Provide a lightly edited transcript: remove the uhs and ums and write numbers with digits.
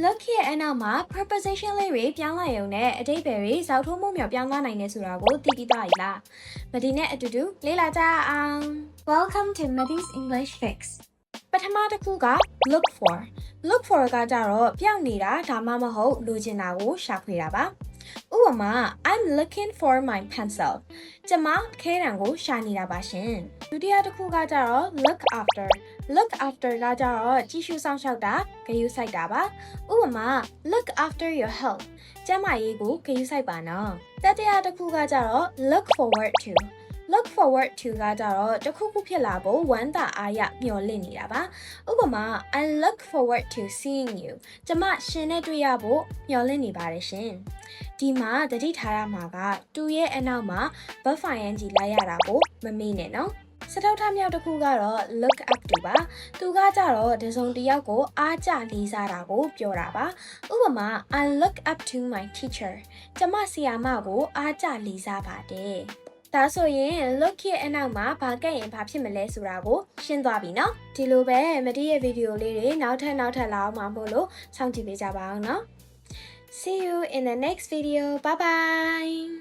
look ရဲ့အနောက်မှာ preposition လေးတွေပြောင်းလိုက်ရုံနဲ့အဓိပ္ပာယ်တွေဇောက်ထိုးမှုမြောက်ပြောင်းသွားနိုင်တယ်ဆိုတာကိုသိပြီးသားပြီလားမဒီနဲ့အတူတူလေ့လာကြအောင် Welcome to Maddie's English Fix ပထမတစ်ခုက look for ကကြတော့ပြောင်းနေတာဒါမှမဟုတ်လိုချင်တာကိုရှာဖွေတာပါဥပမာ I'm looking for my pencil ကျမခဲတံကိုရှာနေတာပါရှင်ဒုတိယတစ်ခုကကြတော့ look after ကကြတော့ကြည့်ရှုစောင့်ရှောက်တာဂရုစိုက်တာပါဥပမာ look after your health ကျန်းမာရေးကိုဂရုစိုက်ပါနော်တတိယတစ်ခုကကြတော့ look forward to ကကြတော့တစ်ခုခုဖြစ်လာဖို့ဝမ်းသာအားရမျှော်လင့်နေတာပါဥပမာ I look forward to seeing you ကျမရှင်နဲ့တွေ့ရဖို့မျှော်လင့်နေပါတယ်ရှင်ဒီမှာတတိထားရမှာကတူရဲ့အနောက်မှာ verb ing လိုက်ရတာကိုမမေ့နဲ့နော်စတောက်ထမြောက်တစ်ခုကတော့ look up to ပါသူကကြတော့တစုံတစ်ယောက်ကိုအားကျလေးစားတာကိုပြောတာပါဥပမာ I look up to my teacher ကျမဆရာမကိုအားကျလေးစားပါတယ်ဒါဆိုရင် look ရဲ့အနောက်မှာဘာကဲ့ရင်ဘာဖြစ်မလဲဆိုတာကိုရှင်းသွားပြီနော်ဒီလိုပဲမတီးရဲ့ဗီဒီယိုလေးတွေနောက်ထပ်လာအောင်မှာမို့လို့စောင့်ကြည့်ပေးကြပါအောင်နော်See you in the next video. Bye bye.